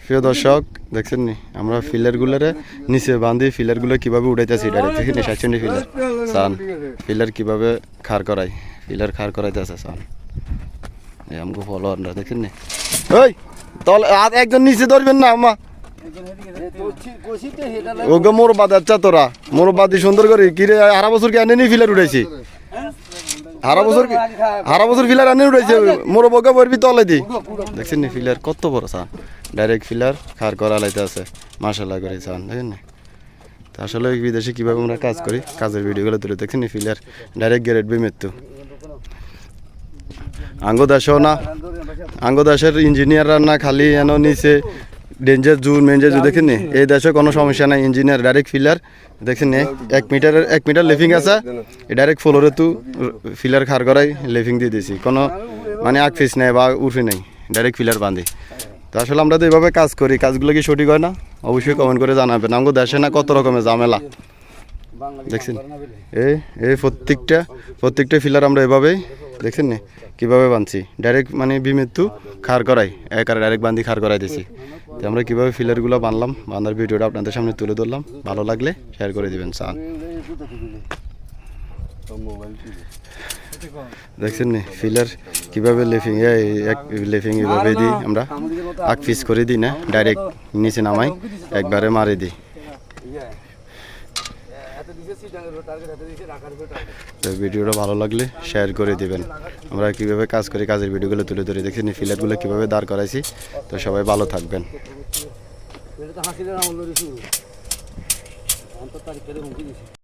প্রিয় দর্শক দেখছেন নি আমরা ফিলারগুলোরে নিচে বাঁধি ফিলারগুলো কিভাবে উঠাইতেছি ডাইরেক্ট দেখি সাইডে ফিলার সান ফিলার কিভাবে খাড় করাই ফিলার খাড় করাইতেছে সান এই আমাকে ফলোয়াররা দেখছেন নি ওই তল একজন নিচে ধরবেন না আমা ওকে মোর বাদাচ্ছা তোরা মোর বাদি সুন্দর করে কিরে হারা বছর কি আনে ফিলার উঠাইছি হারা বছর ফিলার আনে উঠাইছে মোর বকে বরবি তলে দি দেখছেন নি ফিলার কত বড় সান ডাইরেক্ট ফিলার খাড় করা লাইতে আছে মাশাআল্লাহ করে সান দেখেন না তা আসলে বিদেশে কীভাবে আমরা কাজ করি কাজের ভিডিওগুলো তুলে দেখছেন নি ফিলার ডাইরেক্ট গ্রেড বি মৃত্যু আঙ্গ দেশের ইঞ্জিনিয়াররা না খালি এনো নিচে ডেঞ্জার জুন মেঞ্জার জু দেখেন নি এই দেশে কোনো সমস্যা নাই ইঞ্জিনিয়ার ডাইরেক্ট ফিলার দেখছেন নি 1 মিটার লেফিং আছে ডাইরেক্ট ফ্লোরে তু ফিলার খাড় করাই লেফিং দিয়ে দিছি কোনো মানে আগ ফিস নেই বা উঠি নেই ডাইরেক্ট ফিলার বাঁধি তো আসলে আমরা তো এইভাবে কাজ করি কাজগুলো কি সঠিক হয় না অবশ্যই কমেন্ট করে জানাবেন আমাকে দেশে না কত রকমের ঝামেলা দেখছেন এই প্রত্যেকটা ফিলার আমরা এভাবেই দেখছেন নি কীভাবে বাঁধছি ডাইরেক্ট মানে বিমৃত্যু খাড় করাই একারে ডাইরেক্ট বাঁধি খাড় করাই দিছি তো আমরা কীভাবে ফিলারগুলো বাঁধলাম বাঁধার ভিডিওটা আপনাদের সামনে তুলে ধরলাম ভালো লাগলে শেয়ার করে দিবেন সান দেখছেন নি ফিলার কীভাবে লেফিং এভাবে দিই আমরা আগ পিস করে দিই না ডাইরেক্ট নিচে নামাই একবারে মারি দিই তো ভিডিওটা ভালো লাগলে শেয়ার করে দিবেন আমরা কীভাবে কাজ করি কাজের ভিডিওগুলো তুলে ধরে দেখছি ফিলারগুলো কীভাবে দাঁড় করাইছি তো সবাই ভালো থাকবেন